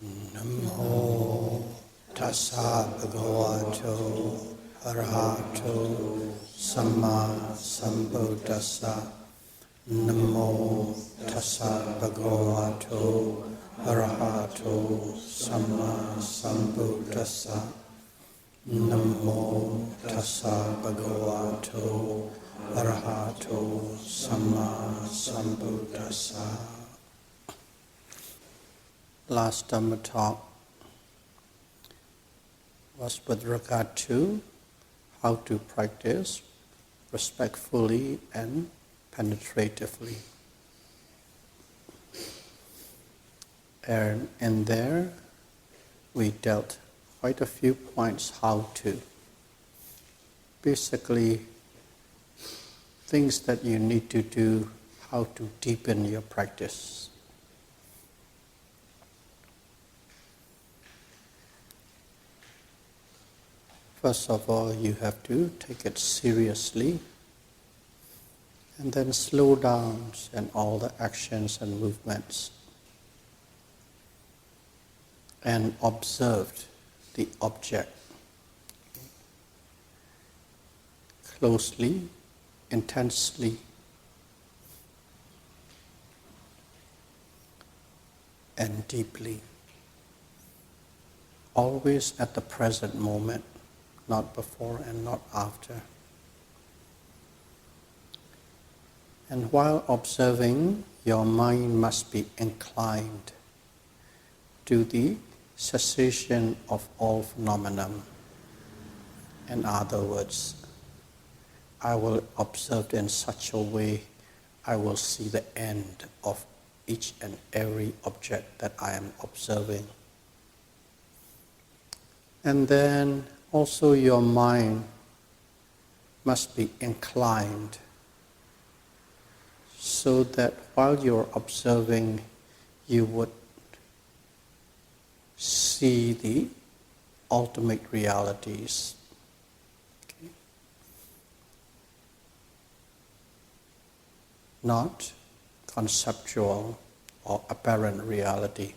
Namo tassa bhagavato arahato samma sambuddhassa. Namo tassa bhagavato arahato samma sambuddhassa. Namo tassa bhagavato arahato samma sambuddhassa. Last Dhamma talk was with regard to how to practice respectfully and penetratively. And in there, we dealt quite a few points how to. Basically, things that you need to do, how to deepen your practice. First of all, you have to take it seriously and then slow down in all the actions and movements and observe the object closely, intensely, and deeply. Always at the present moment. Not before and not after. And while observing, your mind must be inclined to the cessation of all phenomena. In other words, I will observe in such a way I will see the end of each and every object that I am observing. And then also your mind must be inclined so that while you're observing, you would see the ultimate realities. Okay? Not conceptual or apparent reality.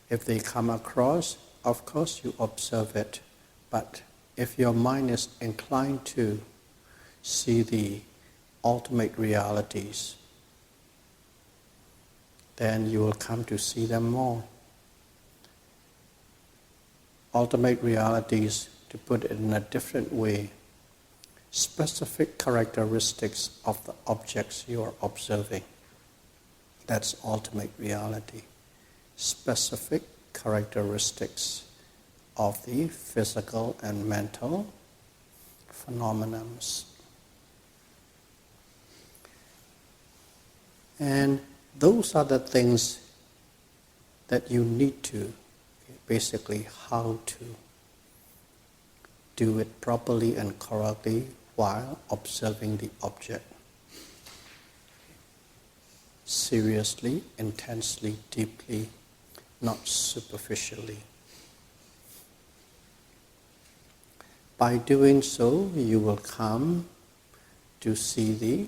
If they come across, of course you observe it, but if your mind is inclined to see the ultimate realities, then you will come to see them more. Ultimate realities, to put it in a different way, specific characteristics of the objects you are observing. That's ultimate reality. Specific characteristics of the physical and mental phenomena. And those are the things that you need to, basically how to do it properly and correctly while observing the object. Seriously, intensely, deeply, not superficially. By doing so, you will come to see the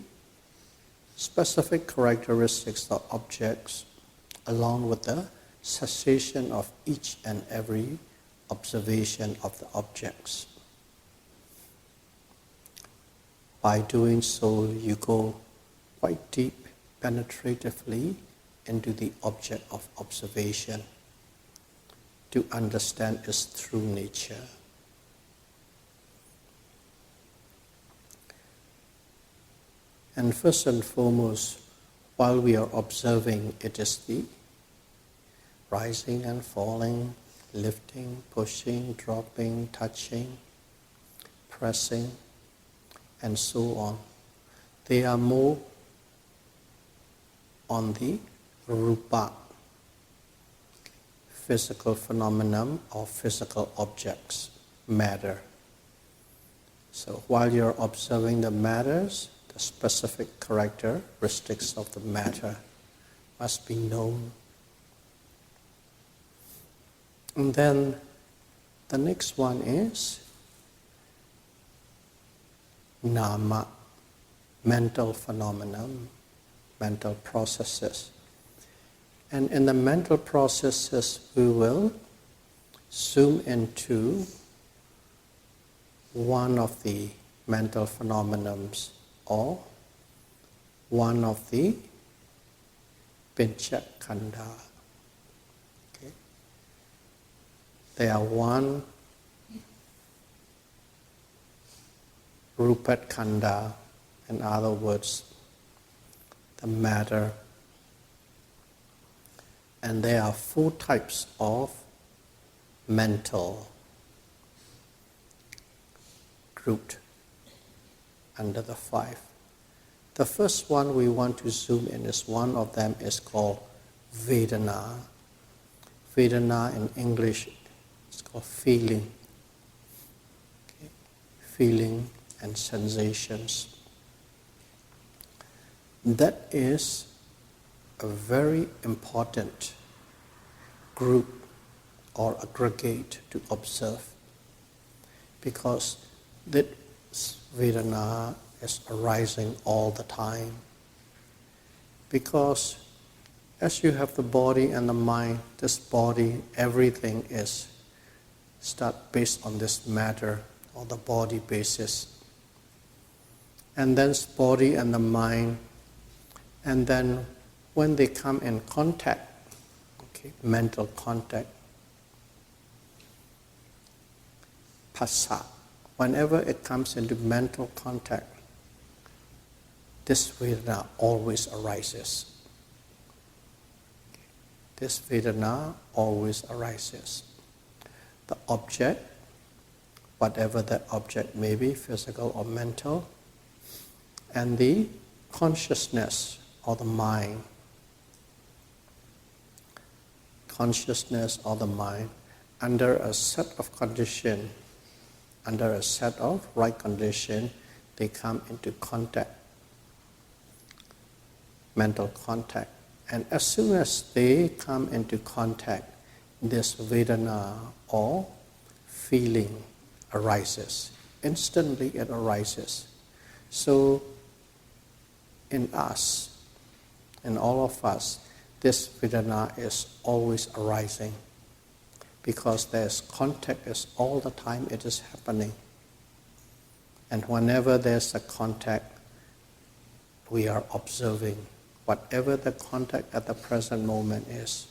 specific characteristics of objects along with the cessation of each and every observation of the objects. By doing so, you go quite deep, penetratively into the object of observation to understand its true nature. And first and foremost, while we are observing, it is the rising and falling, lifting, pushing, dropping, touching, pressing, and so on. They are more on the rupa, physical phenomenon or physical objects, matter. So while you're observing the matters, the specific characteristics of the matter must be known. And then the next one is nama, mental phenomenon, mental processes. And in the mental processes, we will zoom into one of the mental phenomena or one of the Pincha Khanda. Okay. They are one Rupat Khanda, in other words, the matter. And there are 4 types of mental grouped under the 5. The first one we want to zoom in is one of them is called Vedana. Vedana in English is called feeling. Okay. Feeling and sensations. That is a very important group or aggregate to observe, because this Vedana is arising all the time. Because as you have the body and the mind, this body, everything is start based on this matter or the body basis. And then body and the mind, and then when they come in contact, okay, mental contact, phassa, whenever it comes into mental contact, this Vedana always arises. This Vedana always arises. The object, whatever that object may be, physical or mental, and the consciousness or the mind. Consciousness or the mind, under a set of condition, under a set of right condition, they come into contact, mental contact. And as soon as they come into contact, this Vedana or feeling arises. Instantly it arises. So in us, in all of us, this Vedana is always arising, because there's contact is all the time it is happening. And whenever there's a contact, we are observing whatever the contact at the present moment is,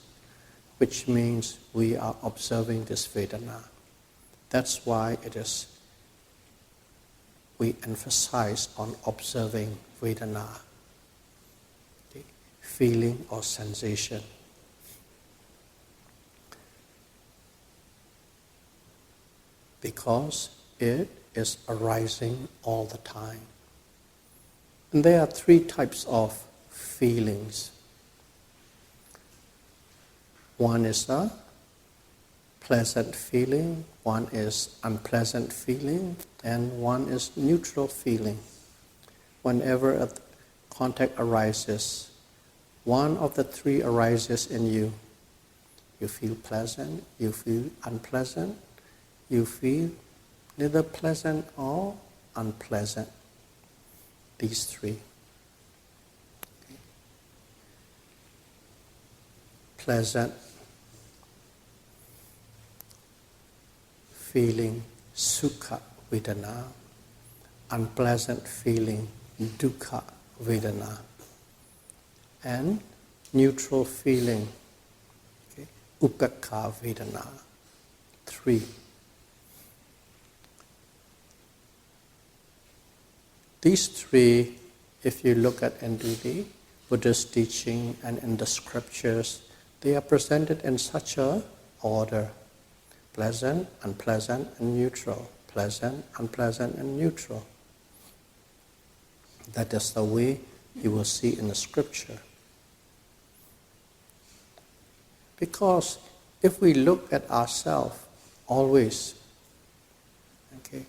which means we are observing this Vedana. That's why we emphasize on observing Vedana, the feeling or sensation. Because it is arising all the time. And there are 3 types of feelings. One is a pleasant feeling, one is unpleasant feeling, and one is neutral feeling. Whenever a contact arises, one of the 3 arises in you. You feel pleasant, you feel unpleasant, you feel neither pleasant or unpleasant. These 3. Pleasant feeling, sukha vedana. Unpleasant feeling, dukkha vedana. And neutral feeling, okay, upekha vedana. 3. These 3, if you look at into the Buddhist teaching and in the scriptures, they are presented in such a order: pleasant, unpleasant, and neutral. Pleasant, unpleasant, and neutral. That is the way you will see in the scripture. Because if we look at ourselves always, okay,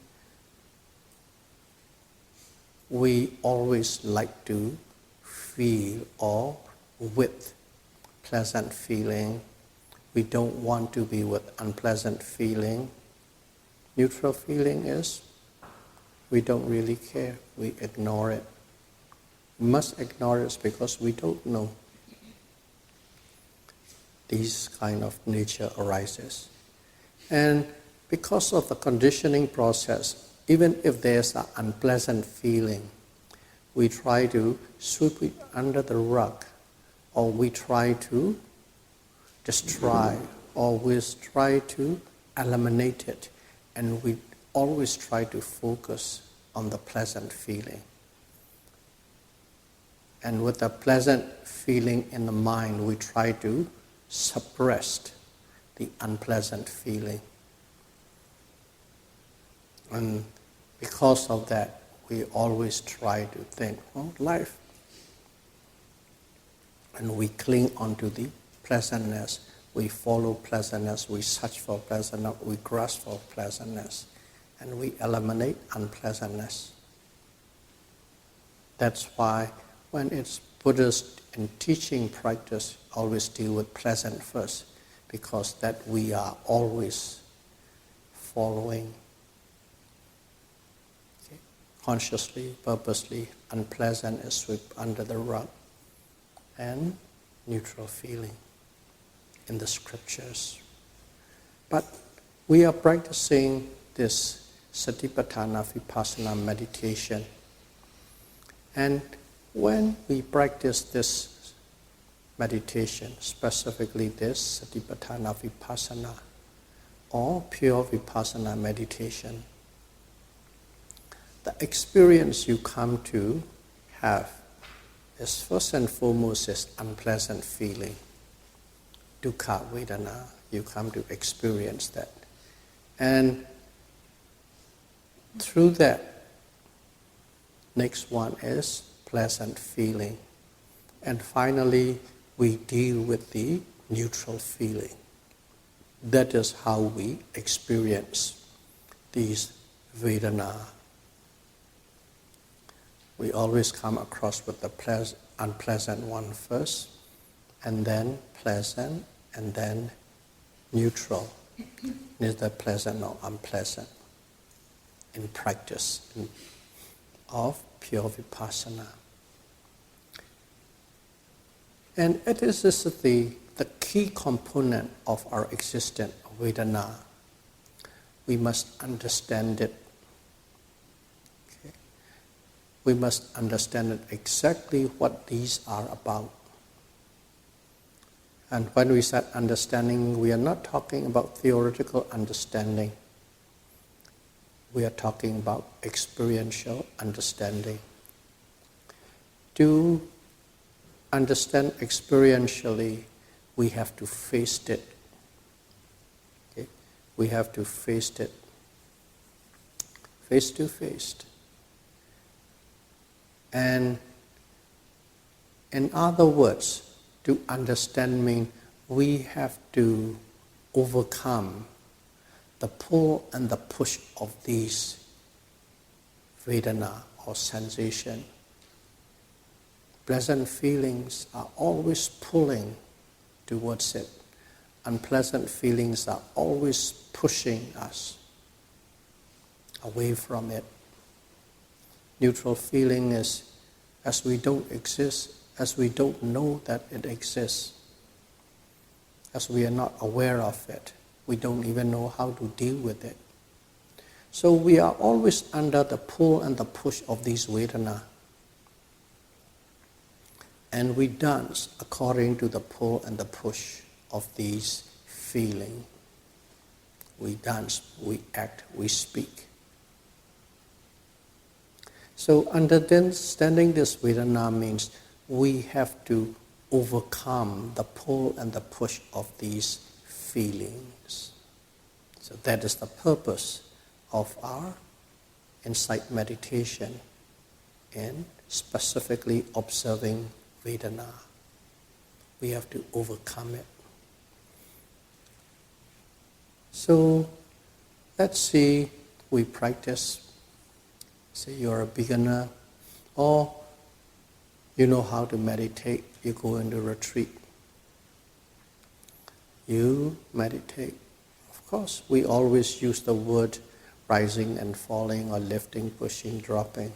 we always like to feel or with pleasant feeling. We don't want to be with unpleasant feeling. Neutral feeling is we don't really care. We ignore it. We must ignore it because we don't know. these kind of nature arises. And because of the conditioning process, even if there's an unpleasant feeling, we try to sweep it under the rug, or we try to destroy, or we try to eliminate it, and we always try to focus on the pleasant feeling. And with the pleasant feeling in the mind, we try to suppress the unpleasant feeling. And because of that, we always try to think, life. And we cling onto the pleasantness. We follow pleasantness, we search for pleasantness, we grasp for pleasantness, and we eliminate unpleasantness. That's why when it's Buddhist in teaching practice, always deal with pleasant first, because that we are always following, okay, consciously, purposely. Unpleasant is swept under the rug, and neutral feeling in the scriptures. But we are practicing this Satipatthana Vipassana meditation. And when we practice this meditation, specifically this Satipatthana Vipassana or pure Vipassana meditation, the experience you come to have is first and foremost is unpleasant feeling. Dukkha Vedana, you come to experience that. And through that, next one is pleasant feeling. And finally, we deal with the neutral feeling. That is how we experience these Vedana. We always come across with the unpleasant one first, and then pleasant, and then neutral, neither pleasant nor unpleasant, in practice of pure Vipassana. And it is the key component of our existence, Vedana. We must understand it. Okay? We must understand it exactly what these are about. And when we say understanding, we are not talking about theoretical understanding. We are talking about experiential understanding. To understand experientially, we have to face it. Okay? We have to face it face to face. And in other words, to understand means we have to overcome the pull and the push of these Vedana or sensation. Pleasant feelings are always pulling towards it. Unpleasant feelings are always pushing us away from it. Neutral feeling is as we don't exist, as we don't know that it exists, as we are not aware of it, we don't even know how to deal with it. So we are always under the pull and the push of these Vedana. And we dance according to the pull and the push of these feelings. We dance, we act, we speak. So understanding this Vedana means we have to overcome the pull and the push of these feelings. So that is the purpose of our insight meditation in specifically observing Vedana. We have to overcome it. So let's see, we practice. Say you're a beginner, or you know how to meditate, you go into retreat. You meditate. Of course, we always use the word rising and falling, or lifting, pushing, dropping,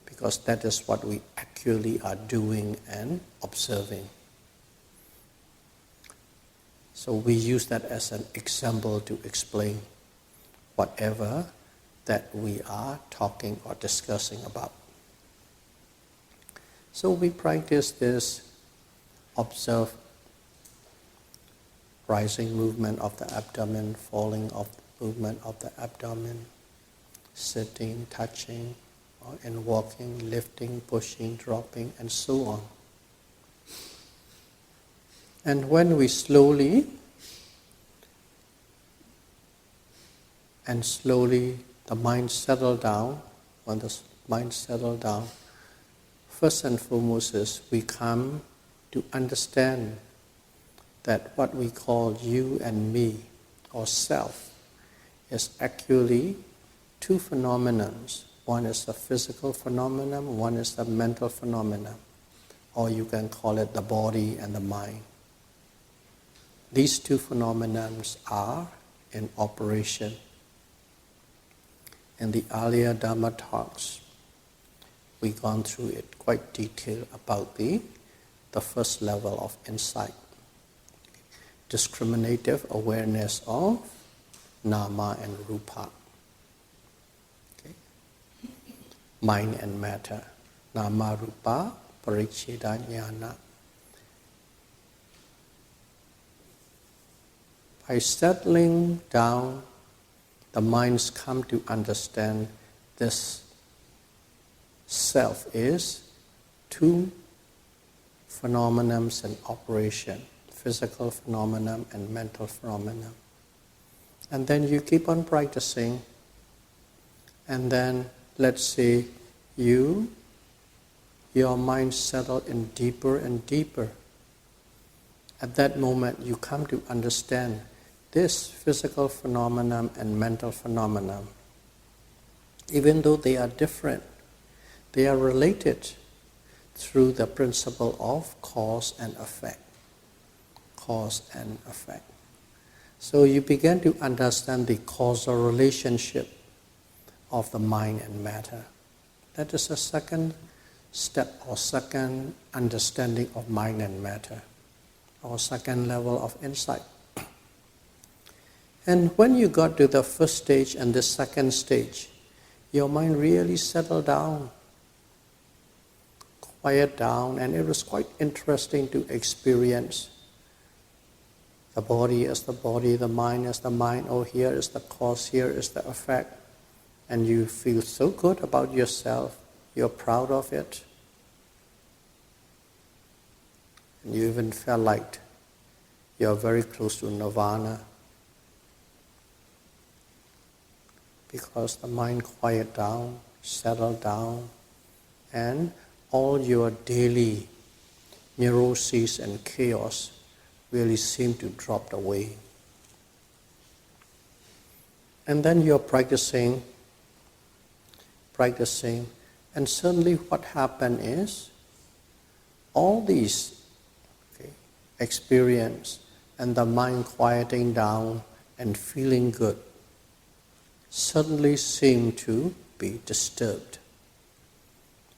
because that is what we actually are doing and observing. So we use that as an example to explain whatever that we are talking or discussing about. So we practice this, observe rising movement of the abdomen, falling of the movement of the abdomen, sitting, touching, and walking, lifting, pushing, dropping, and so on. And when we slowly the mind settle down, when the mind settle down, first and foremost is we come to understand that what we call you and me, or self, is actually two phenomena. One is the physical phenomenon, one is the mental phenomenon, or you can call it the body and the mind. These two phenomena are in operation. In the earlier Dharma talks, we've gone through it quite detailed about the first level of insight. Discriminative awareness of nama and rupa. Okay. Mind and matter. Nama rupa paricheda jnana. By settling down, the minds come to understand this self is two phenomena in operation, physical phenomenon and mental phenomenon. And then you keep on practicing, and then let's say your mind settle in deeper and deeper. At that moment you come to understand this physical phenomenon and mental phenomenon, even though they are different, they are related through the principle of cause and effect. Cause and effect. So you begin to understand the causal relationship of the mind and matter. That is a second step or second understanding of mind and matter, or second level of insight. And when you got to the first stage and the second stage, your mind really settled down, quiet down, and it was quite interesting to experience. The body is the body, the mind is the mind, oh here is the cause, here is the effect. And you feel so good about yourself, you're proud of it. And you even felt like you're very close to nirvana. Because the mind quiet down, settle down, and all your daily neuroses and chaos really seem to drop away. And then you're practicing, and suddenly what happened is, all these experience and the mind quieting down and feeling good suddenly seem to be disturbed.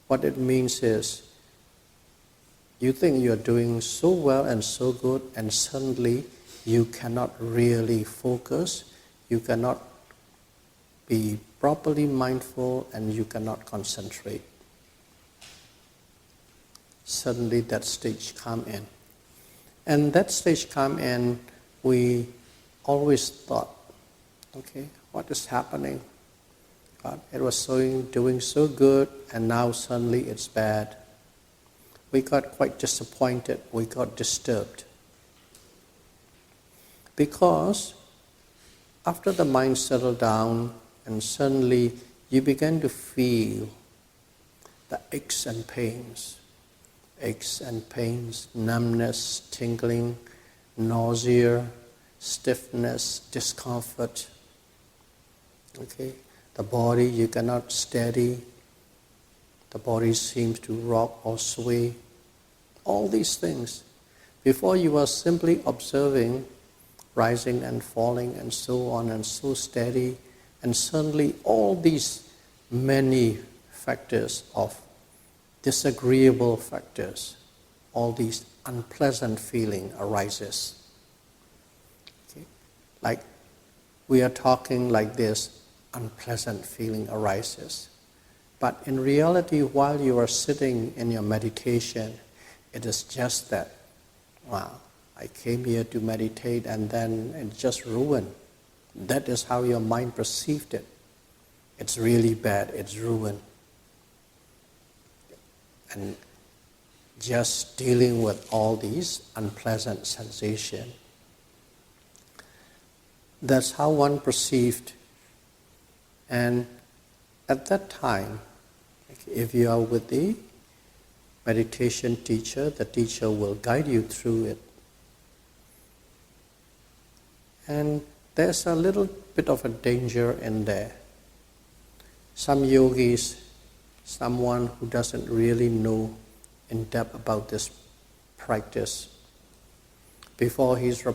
What it means is, you think you're doing so well and so good, and suddenly you cannot really focus, you cannot be properly mindful, and you cannot concentrate. Suddenly that stage come in. And that stage come in, we always thought, okay, what is happening? God, it was doing so good, and now suddenly it's bad. We got quite disappointed, we got disturbed. Because after the mind settled down, and suddenly you began to feel the aches and pains, numbness, tingling, nausea, stiffness, discomfort. Okay, the body you cannot steady, the body seems to rock or sway. All these things. Before you were simply observing, rising and falling and so on and so steady, and suddenly all these many factors of disagreeable factors, all these unpleasant feeling arises. like we are talking like this, unpleasant feeling arises. But in reality, while you are sitting in your meditation, it is just that, wow, I came here to meditate and then it's just ruined. That is how your mind perceived it. It's really bad, it's ruined. And just dealing with all these unpleasant sensations. That's how one perceived. And at that time, if you are with the meditation teacher, the teacher will guide you through it. And there's a little bit of a danger in there. Some yogis, someone who doesn't really know in depth about this practice, before his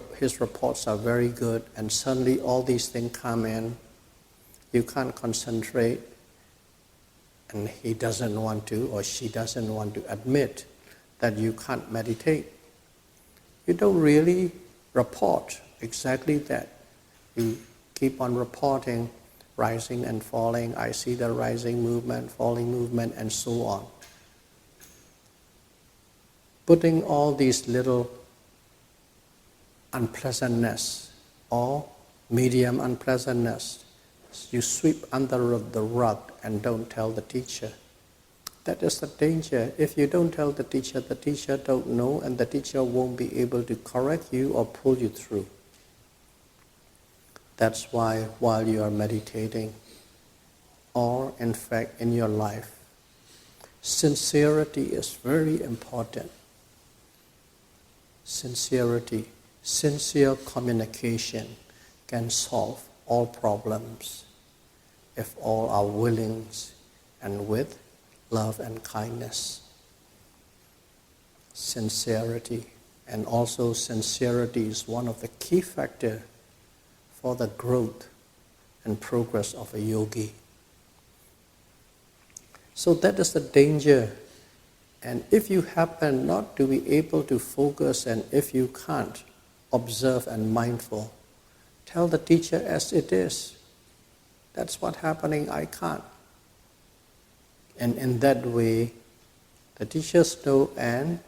reports are very good, and suddenly all these things come in, you can't concentrate, and he doesn't want to, or she doesn't want to admit that you can't meditate. You don't really report exactly that. You keep on reporting rising and falling, I see the rising movement, falling movement, and so on. Putting all these little unpleasantness or medium unpleasantness, you sweep under the rug and don't tell the teacher. That is the danger. If you don't tell the teacher don't know, and the teacher won't be able to correct you or pull you through. That's why while you are meditating, or in fact in your life, sincerity is very important. Sincerity, sincere communication can solve all problems if all are willing and with love and kindness. Sincerity, and also sincerity is one of the key factors for the growth and progress of a yogi. So that is the danger. And if you happen not to be able to focus, and if you can't observe and mindful, tell the teacher as it is. That's what's happening, I can't. And in that way, the teachers know and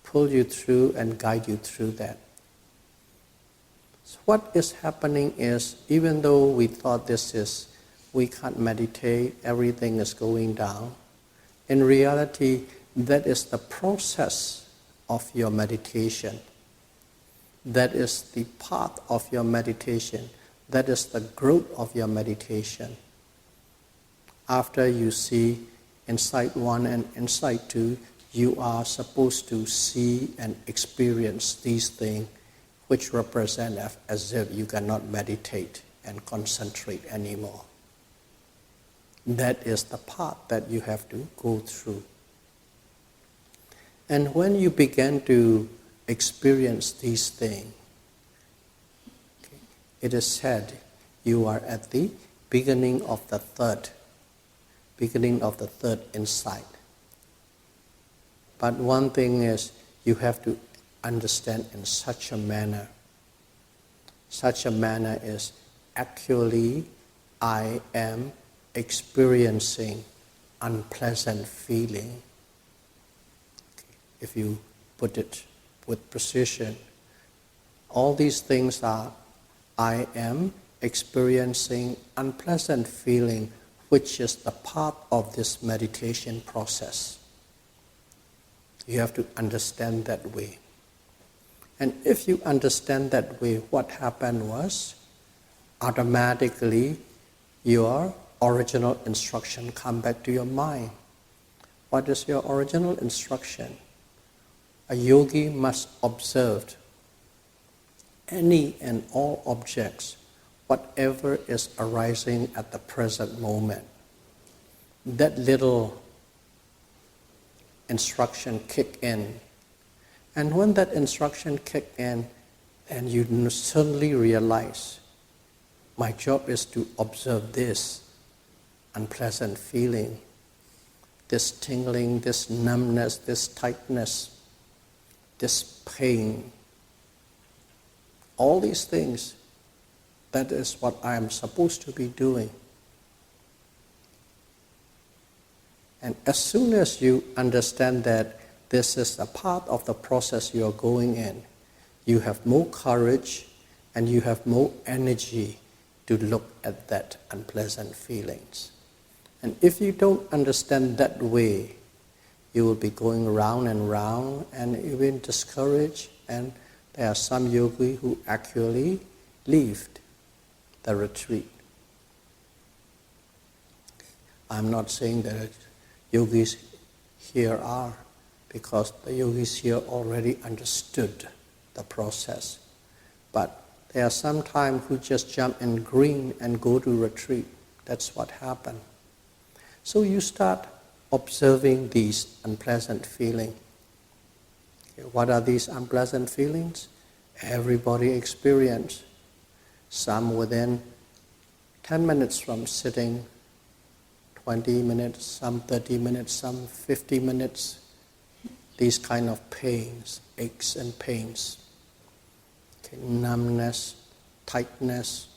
pull you through and guide you through that. So what is happening is, even though we thought we can't meditate, everything is going down, in reality, that is the process of your meditation. That is the path of your meditation. That is the growth of your meditation. After you see insight 1 and insight 2, you are supposed to see and experience these things which represent as if you cannot meditate and concentrate anymore. That is the path that you have to go through. And when you begin to experience these things, it is said you are at the beginning of the third insight. But one thing is, you have to understand in such a manner. Such a manner is, actually, I am experiencing unpleasant feeling. If you put it with precision, all these things are, I am experiencing unpleasant feeling, which is the part of this meditation process. You have to understand that way. And if you understand that way, what happened was, automatically your original instruction come back to your mind. What is your original instruction? A yogi must observe any and all objects, whatever is arising at the present moment. That little instruction kick in. And when that instruction kick in, and you suddenly realize, my job is to observe this unpleasant feeling, this tingling, this numbness, this tightness, this pain. All these things, That is what I am supposed to be doing. And as soon as you understand that this is a part of the process you are going in, you have more courage and you have more energy to look at that unpleasant feelings. And if you don't understand that way, you will be going round and round and even discouraged. And there are some yogis who actually leave the retreat. I'm not saying that yogis here are, because the yogis here already understood the process. But there are some time who just jump in green and go to retreat. That's what happened. So you start observing these unpleasant feelings. Okay, what are these unpleasant feelings? Everybody experience. Some within 10 minutes from sitting, 20 minutes, some 30 minutes, some 50 minutes. These kind of pains, aches and pains. Okay, numbness, tightness,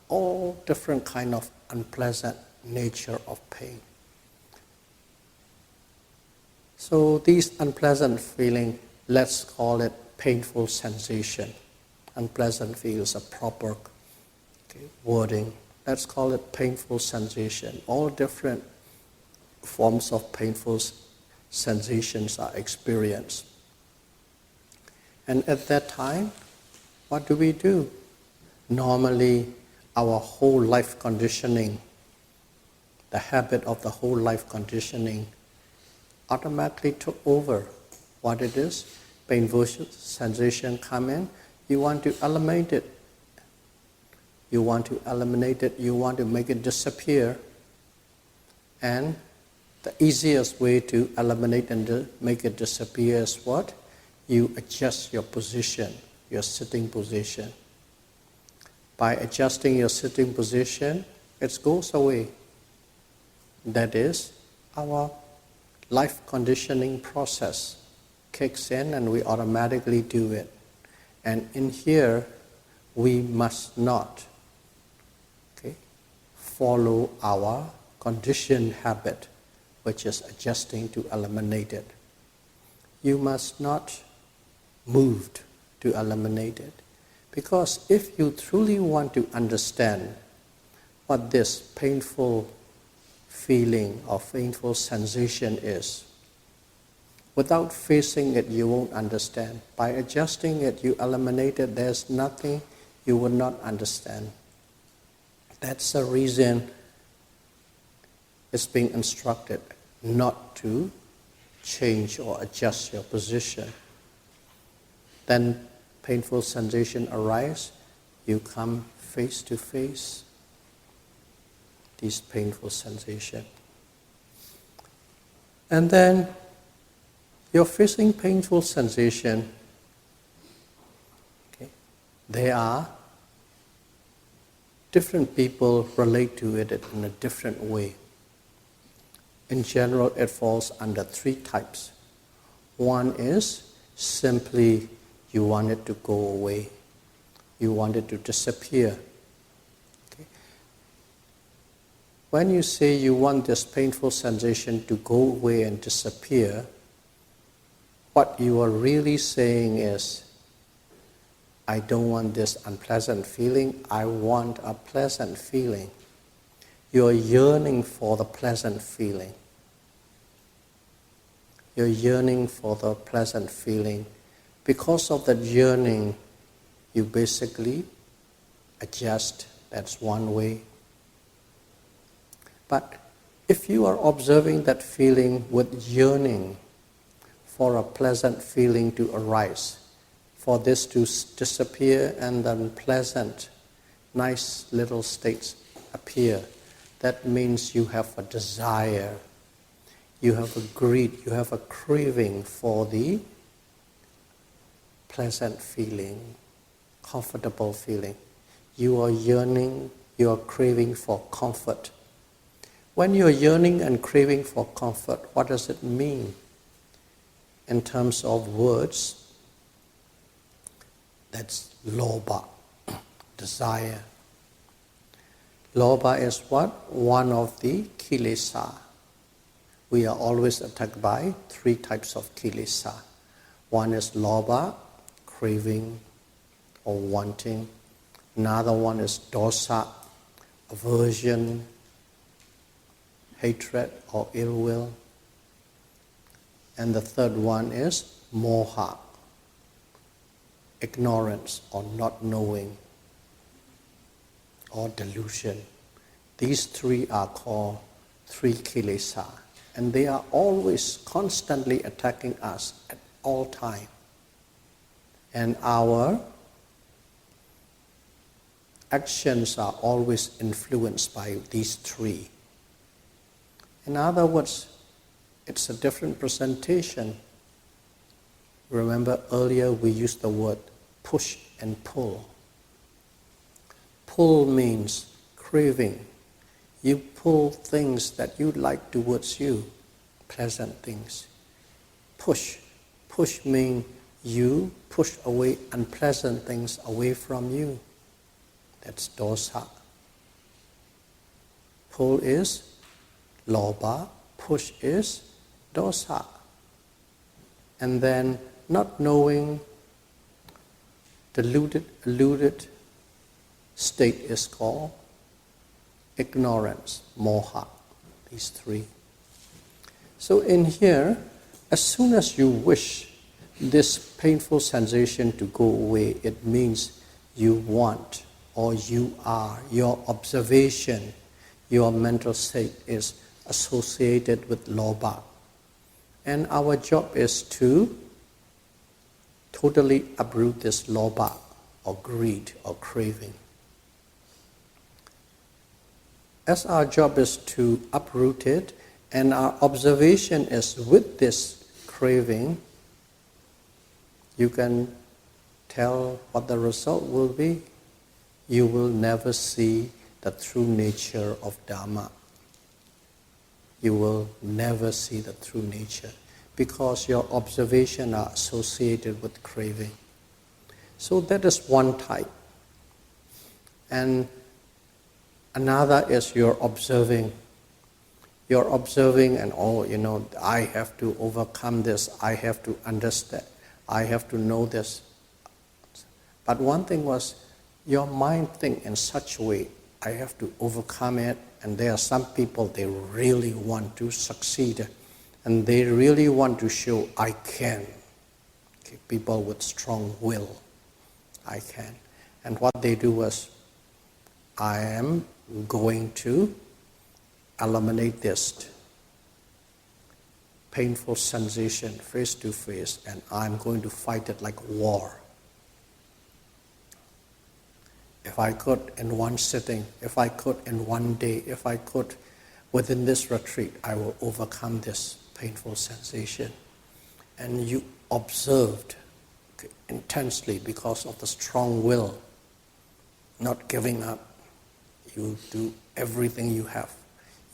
all different kind of unpleasant nature of pain. So these unpleasant feeling, let's call it painful sensation. Unpleasant feels a proper wording. Let's call it painful sensation. All different forms of painful sensations are experienced. And at that time, what do? Normally, our whole life conditioning, the habit of the whole life conditioning, automatically took over. What it is? Painful sensation come in, you want to eliminate it. You want to eliminate it, you want to make it disappear. And the easiest way to eliminate and make it disappear is what? You adjust your position, your sitting position. By adjusting your sitting position, it goes away. That is, our life conditioning process kicks in and we automatically do it. And in here, we must not follow our conditioned habit, which is adjusting to eliminate it. You must not move to eliminate it. Because if you truly want to understand what this painful feeling or painful sensation is, without facing it, you won't understand. By adjusting it, you eliminate it, there's nothing you will not understand. That's the reason it's being instructed not to change or adjust your position. Then painful sensation arise, you come face to face these painful sensation. And then you're facing painful sensation. There are different people relate to it in a different way. In general, it falls under 3 types. One is simply you want it to go away. You want it to disappear. Okay. When you say you want this painful sensation to go away and disappear, what you are really saying is, I don't want this unpleasant feeling, I want a pleasant feeling. You're yearning for the pleasant feeling. You're yearning for the pleasant feeling. Because of that yearning, you basically adjust. That's one way. But if you are observing that feeling with yearning for a pleasant feeling to arise, for this to disappear and then pleasant, nice little states appear, that means you have a desire, you have a greed, you have a craving for the pleasant feeling, comfortable feeling. You are yearning, you are craving for comfort. When you are yearning and craving for comfort, what does it mean? In terms of words, that's lobha. desire. Lobha is what? One of the kilesa. We are always attacked by three types of kilesa. One is lobha, craving or wanting. Another one is dosa, aversion, hatred or ill will. And the third one is moha, ignorance or not knowing, or delusion. These three are called three kilesa, and they are always constantly attacking us at all time. And our actions are always influenced by these three. In other words, it's a different presentation. Remember earlier we used the word push and pull. Pull means craving. You pull things that you like towards you, pleasant things. Push means you push away unpleasant things away from you. That's dosa. Pull is lobha, push is dosa. And then not knowing, deluded state is called ignorance, moha, these three. So in here, as soon as you wish this painful sensation to go away, it means you want or you are, your observation, your mental state is associated with lobha. And our job is to totally uproot this lobha or greed or craving. As our job is to uproot it, and our observation is with this craving, you can tell what the result will be. You will never see the true nature of Dhamma. You will never see the true nature because your observation are associated with craving. So that is one type. And another is you're observing. You're observing and, I have to overcome this, I have to understand, I have to know this. But one thing was, your mind think in such a way, I have to overcome it, and there are some people, they really want to succeed, and they really want to show, I can. Okay, people with strong will, I can. And what they do was, I am going to eliminate this painful sensation face to face, and I'm going to fight it like war. If I could in one sitting, if I could in one day, if I could within this retreat, I will overcome this painful sensation. And you observed intensely because of the strong will, not giving up. You do everything you have.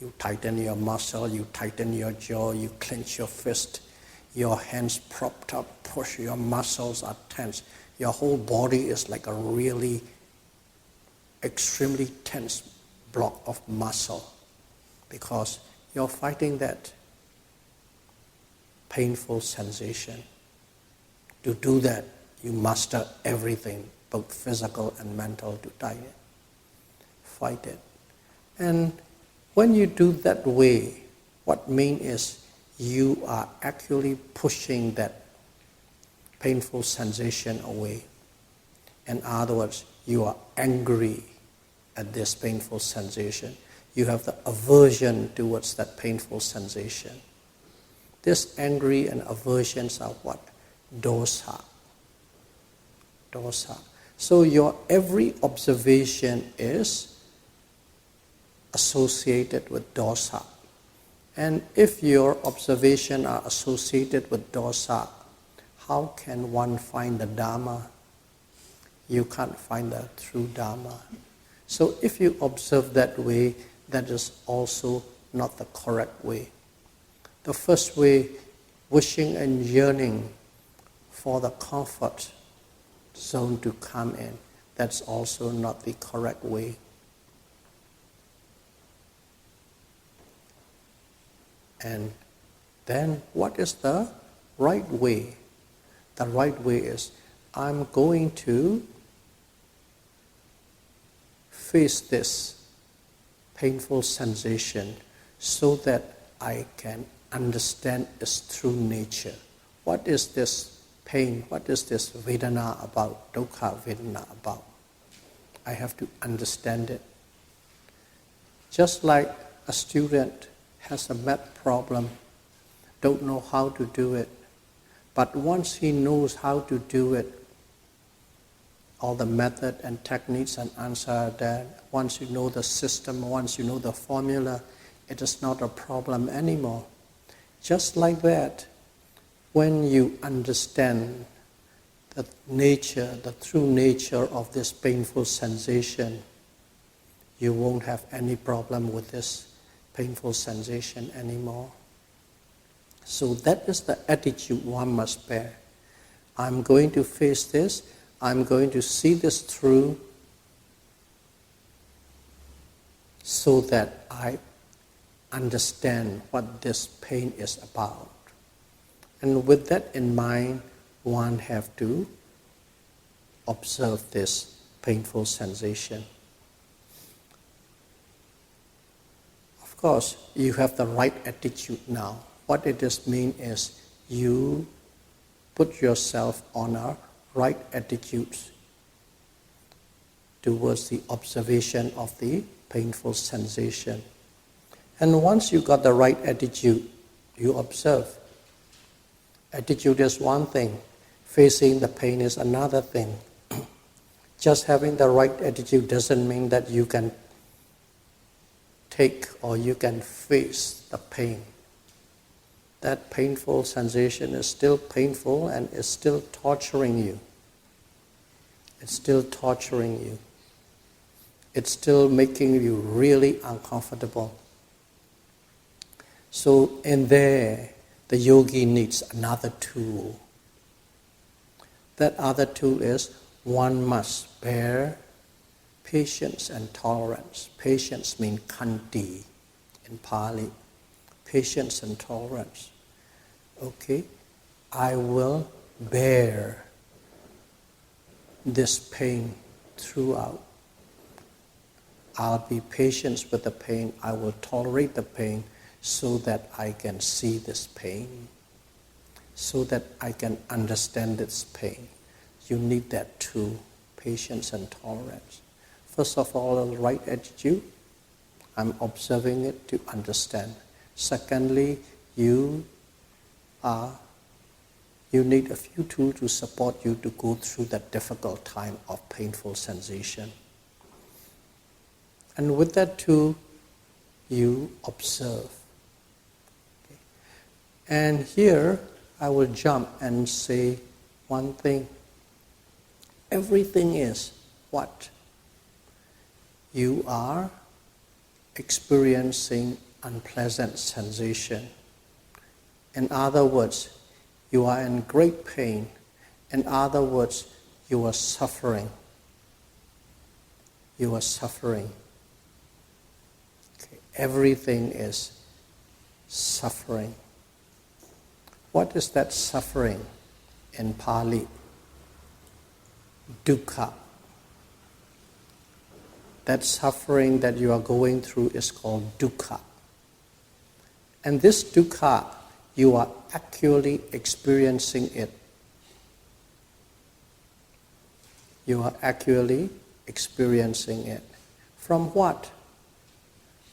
You tighten your muscle, you tighten your jaw, you clench your fist, your hands propped up, push, your muscles are tense. Your whole body is like a really extremely tense block of muscle because you're fighting that painful sensation. To do that, you master everything, both physical and mental, to fight it. And when you do that way, what means is you are actually pushing that painful sensation away. In other words, you are angry at this painful sensation. You have the aversion towards that painful sensation. This angry and aversions are what? Dosa. Dosa. So your every observation is associated with dosa. And if your observation are associated with dosa, how can one find the Dhamma? You can't find the true Dhamma. So if you observe that way, that is also not the correct way. The first way, wishing and yearning for the comfort zone to come in, That's also not the correct way. And then what is the right way? The right way is, I'm going to face this painful sensation so that I can understand its true nature. What is this pain? What is this Vedana about? Dukkha Vedana about? I have to understand it. Just like a student has a math problem, don't know how to do it, but once he knows how to do it, all the method and techniques and answer are there. Once you know the system, once you know the formula, it is not a problem anymore. Just like that, when you understand the nature, the true nature of this painful sensation, you won't have any problem with this painful sensation anymore. So that is the attitude one must bear. I'm going to face this, I'm going to see this through so that I understand what this pain is about. And with that in mind, one have to observe this painful sensation. Of course, you have the right attitude now. What it does mean is you put yourself on a right attitude towards the observation of the painful sensation. And once you got the right attitude, you observe. Attitude is one thing, facing the pain is another thing. Just having the right attitude doesn't mean that you can take or you can face the pain. That painful sensation is still painful and is still torturing you. It's still torturing you. It's still making you really uncomfortable. So in there, the yogi needs another tool. That other tool is one must bear patience and tolerance. Patience means khanti in Pali. Patience and tolerance. Okay, I will bear this pain throughout. I'll be patient with the pain. I will tolerate the pain so that I can see this pain, so that I can understand this pain. You need that too, patience and tolerance. First of all, the right attitude. I'm observing it to understand. Secondly, you need a few tools to support you to go through that difficult time of painful sensation. And with that too, you observe. Okay. And here, I will jump and say one thing. Everything is what? You are experiencing unpleasant sensation. In other words, you are in great pain. In other words, you are suffering. You are suffering. Okay. Everything is suffering. What is that suffering in Pali? Dukkha. That suffering that you are going through is called dukkha. And this dukkha, you are actually experiencing it. You are actually experiencing it. From what?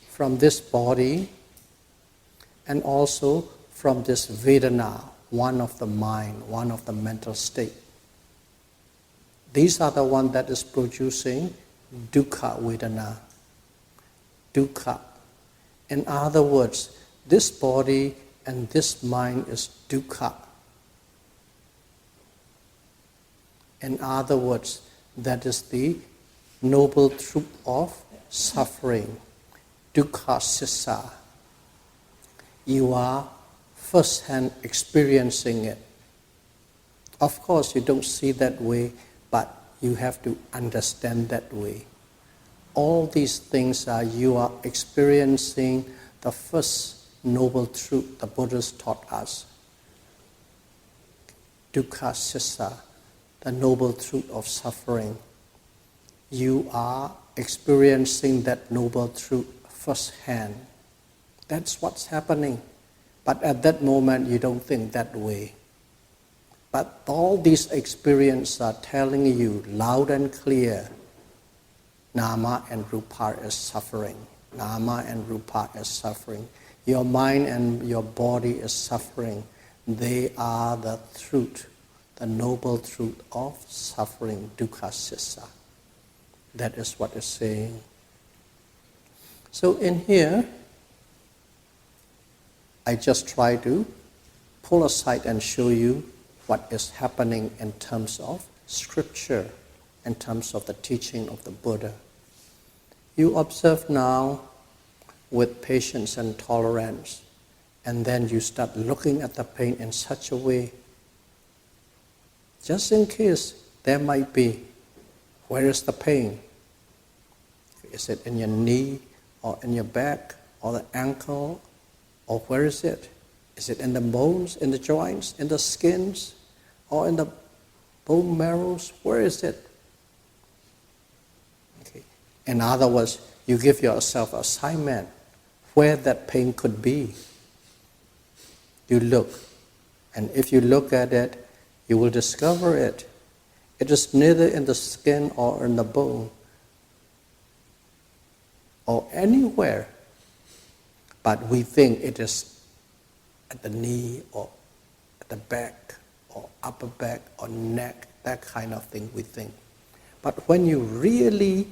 From this body and also from this Vedana, one of the mind, one of the mental state. These are the one that is producing dukkha Vedana. Dukkha. In other words, this body and this mind is dukkha. In other words, that is the noble truth of suffering. Dukkha sissa. You are first-hand experiencing it. Of course, you don't see that way, but you have to understand that way. All these things are, you are experiencing the first noble truth the Buddhas taught us. Dukkha sissa, the noble truth of suffering. You are experiencing that noble truth firsthand. That's what's happening. But at that moment, you don't think that way. But all these experiences are telling you loud and clear, Nama and Rupa is suffering. Nama and Rupa is suffering. Your mind and your body is suffering. They are the truth, the noble truth of suffering, dukkha sissa. That is what it's saying. So in here, I just try to pull aside and show you what is happening in terms of scripture, in terms of the teaching of the Buddha. You observe now with patience and tolerance, and then you start looking at the pain in such a way, just in case there might be, where is the pain? Is it in your knee, or in your back, or the ankle, or where is it? Is it in the bones, in the joints, in the skins, or in the bone marrows? Where is it? In other words, you give yourself an assignment where that pain could be. You look, and if you look at it, you will discover it. It is neither in the skin or in the bone or anywhere, but we think it is at the knee or at the back or upper back or neck, that kind of thing we think. But when you really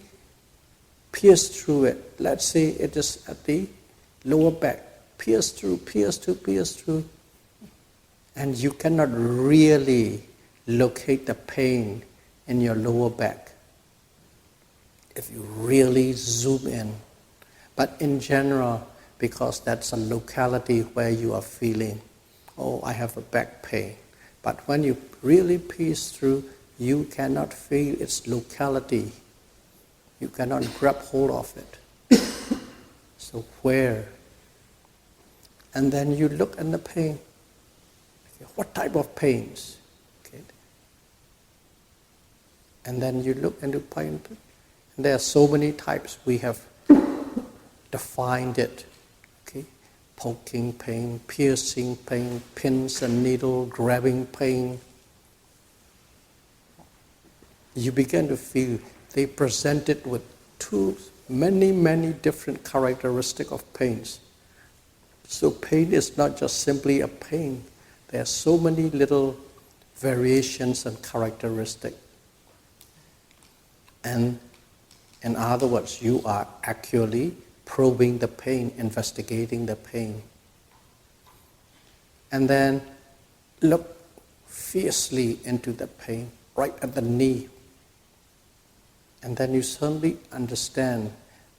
pierce through it, let's say it is at the lower back, pierce through, and you cannot really locate the pain in your lower back if you really zoom in. But in general, because that's a locality where you are feeling, oh, I have a back pain. But when you really pierce through, you cannot feel its locality. You cannot grab hold of it. So where? And then you look at the pain. Okay, what type of pains? Okay. And then you look into pain. And there are so many types. We have defined it. Okay. Poking pain, piercing pain, pins and needle, grabbing pain. You begin to feel they present it with many different characteristics of pains. So pain is not just simply a pain. There are so many little variations and characteristics. And in other words, you are actually probing the pain, investigating the pain. And then look fiercely into the pain, right at the knee. And then you suddenly understand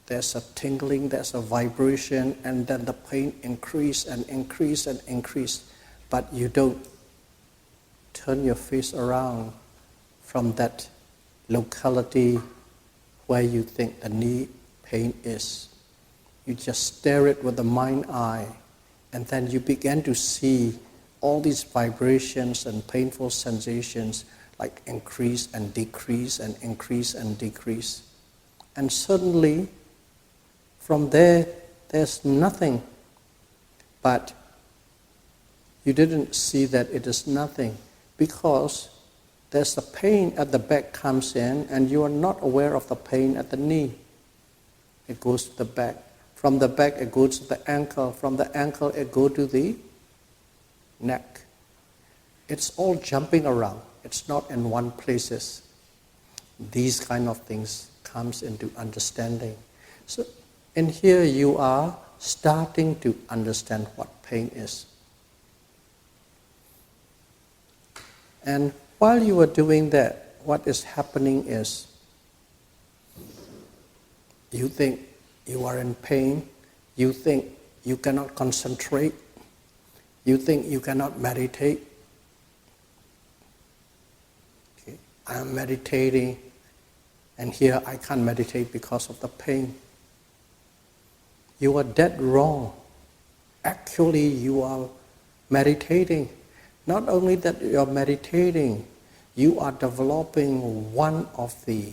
there's a tingling, there's a vibration, and then the pain increase and increase and increase. But you don't turn your face around from that locality where you think the knee pain is. You just stare it with the mind eye, and then you begin to see all these vibrations and painful sensations like increase and decrease and increase and decrease. And suddenly, from there, there's nothing. But you didn't see that it is nothing because there's the pain at the back comes in and you are not aware of the pain at the knee. It goes to the back. From the back, it goes to the ankle. From the ankle, it goes to the neck. It's all jumping around. It's not in one place. These kind of things comes into understanding. So in here you are starting to understand what pain is. And while you are doing that, what is happening is you think you are in pain, you think you cannot concentrate, you think you cannot meditate. I'm meditating, and here I can't meditate because of the pain. You are dead wrong. Actually, you are meditating. Not only that you are meditating, you are developing one of the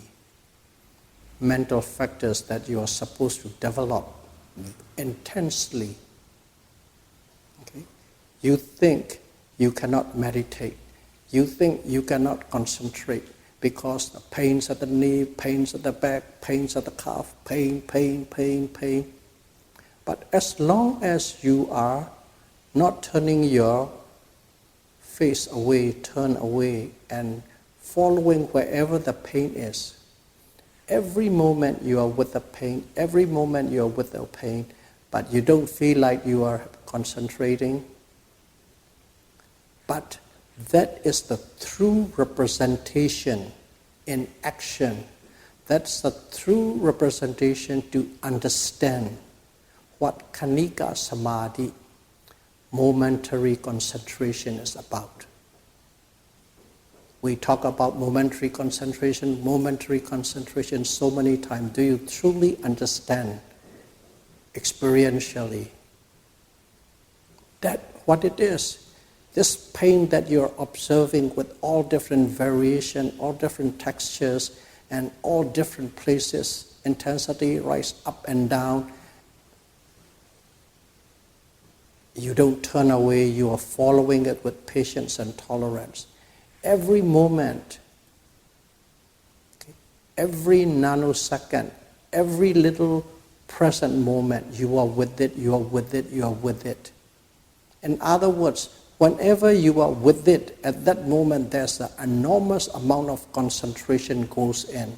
mental factors that you are supposed to develop intensely. Okay? You think you cannot meditate. You think you cannot concentrate because the pains at the knee, pains at the back, pains at the calf, pain. But as long as you are not turning your face away, turn away, and following wherever the pain is, every moment you are with the pain, every moment you are with the pain, but you don't feel like you are concentrating. But that is the true representation in action. That's the true representation to understand what Khanika Samadhi, momentary concentration, is about. We talk about momentary concentration so many times. Do you truly understand experientially that what it is? This pain that you're observing with all different variation, all different textures, and all different places, intensity rise up and down. You don't turn away, you are following it with patience and tolerance. Every moment, okay, every nanosecond, every little present moment, you are with it, you are with it, you are with it. In other words, whenever you are with it, at that moment there's an enormous amount of concentration goes in.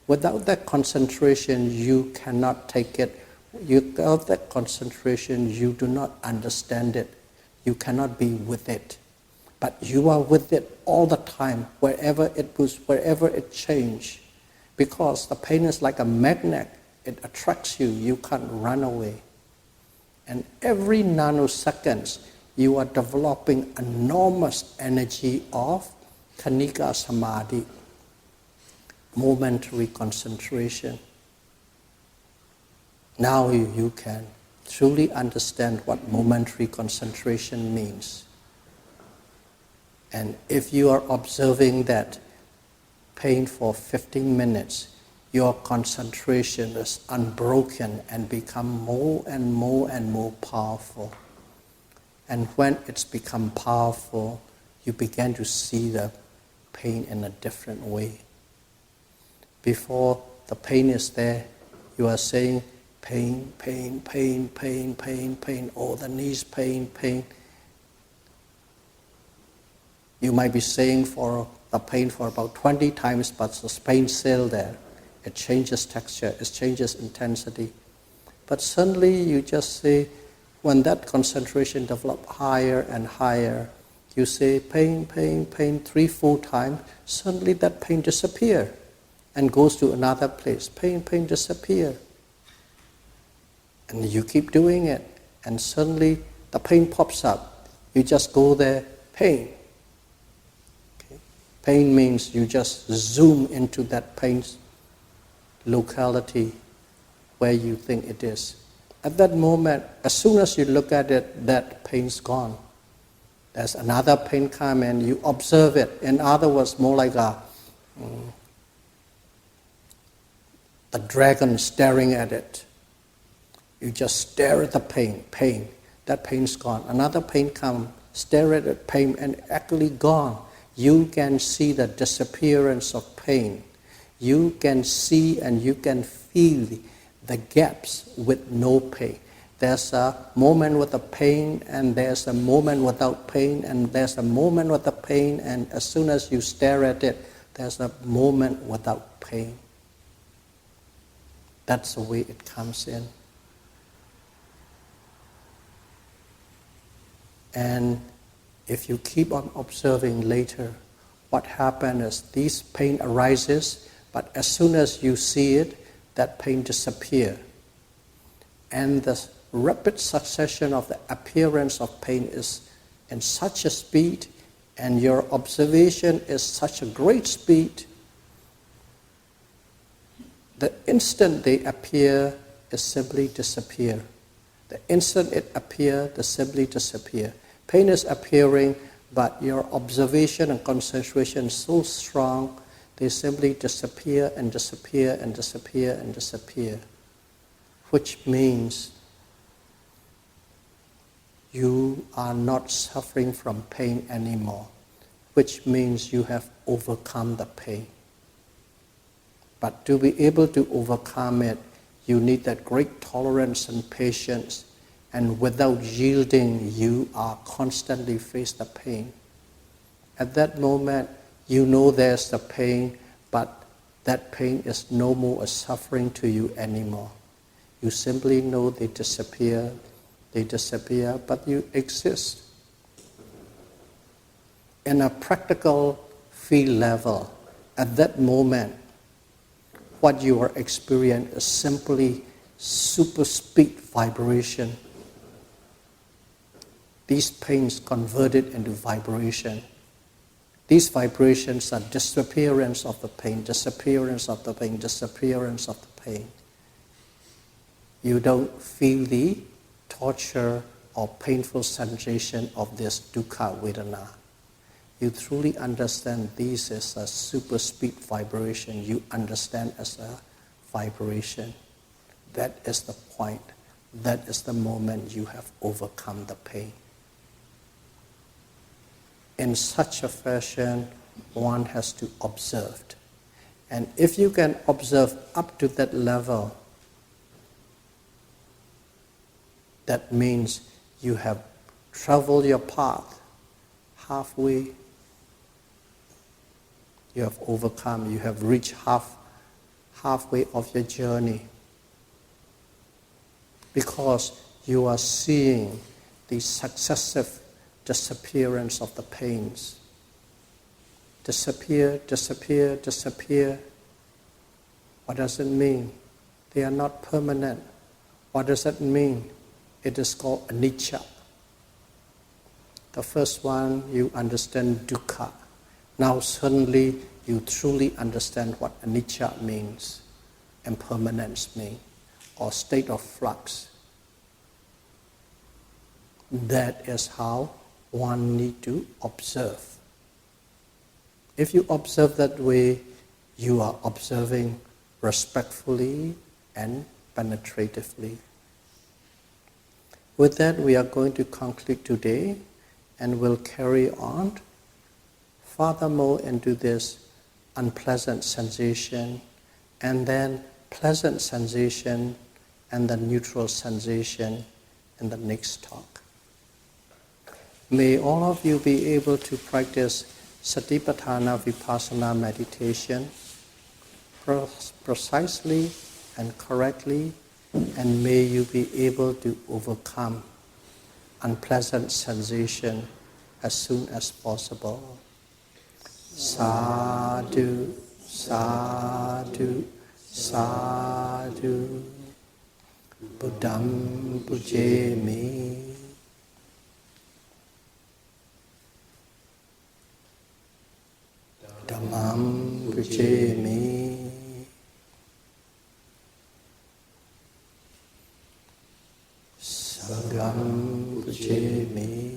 Without that concentration, you cannot take it. Without that concentration, you do not understand it. You cannot be with it. But you are with it all the time, wherever it goes, wherever it changes. Because the pain is like a magnet. It attracts you. You can't run away. And every nanosecond, you are developing enormous energy of Khanika Samadhi, momentary concentration. Now you can truly understand what momentary concentration means. And if you are observing that pain for 15 minutes, your concentration is unbroken and become more and more and more powerful. And when it's become powerful, you begin to see the pain in a different way. Before the pain is there, you are saying, pain, oh, the knees, pain. You might be saying for the pain for about 20 times, but the pain's still there. It changes texture, it changes intensity. But suddenly you just say, when that concentration develops higher and higher, you say pain, 3-4 times, suddenly that pain disappears and goes to another place. Pain disappears. And you keep doing it, and suddenly the pain pops up. You just go there, pain. Okay? Pain means you just zoom into that pain locality where you think it is. At that moment, as soon as you look at it, that pain's gone. There's another pain come and you observe it. In other words, more like a dragon staring at it. You just stare at the pain. That pain's gone. Another pain comes, stare at it, pain, and actually gone. You can see the disappearance of pain. You can see and you can feel the gaps with no pain. There's a moment with the pain, and there's a moment without pain, and there's a moment with the pain, and as soon as you stare at it, there's a moment without pain. That's the way it comes in. And if you keep on observing later, what happens is this pain arises, but as soon as you see it, that pain disappears. And the rapid succession of the appearance of pain is in such a speed, and your observation is such a great speed, the instant they appear, it simply disappear. The instant it appears, they simply disappear. Pain is appearing, but your observation and concentration is so strong, they simply disappear and disappear and disappear and disappear. Which means you are not suffering from pain anymore. Which means you have overcome the pain. But to be able to overcome it, you need that great tolerance and patience. And without yielding, you are constantly face the pain. At that moment, you know there's the pain, but that pain is no more a suffering to you anymore. You simply know they disappear, but you exist. In a practical field level, at that moment, what you are experiencing is simply super speed vibration. These pains converted into vibration. These vibrations are disappearance of the pain, disappearance of the pain, disappearance of the pain. You don't feel the torture or painful sensation of this dukkha vedana. You truly understand this is a super speed vibration. You understand as a vibration. That is the point. That is the moment you have overcome the pain. In such a fashion, one has to observe. And if you can observe up to that level, that means you have traveled your path halfway. You have overcome, you have reached halfway of your journey. Because you are seeing the successive disappearance of the pains. Disappear, disappear, disappear. What does it mean? They are not permanent. What does that mean? It is called anicca. The first one, you understand dukkha. Now suddenly you truly understand what anicca means, impermanence means, or state of flux. That is how one needs to observe. If you observe that way, you are observing respectfully and penetratively. With that, we are going to conclude today, and we'll carry on furthermore into this unpleasant sensation, and then pleasant sensation, and the neutral sensation in the next talk. May all of you be able to practice Satipatthana Vipassana meditation precisely and correctly, and may you be able to overcome unpleasant sensation as soon as possible. Sadhu, sadhu, sadhu. Buddham pujemi. Dhammam pujemi. Sangham pujemi.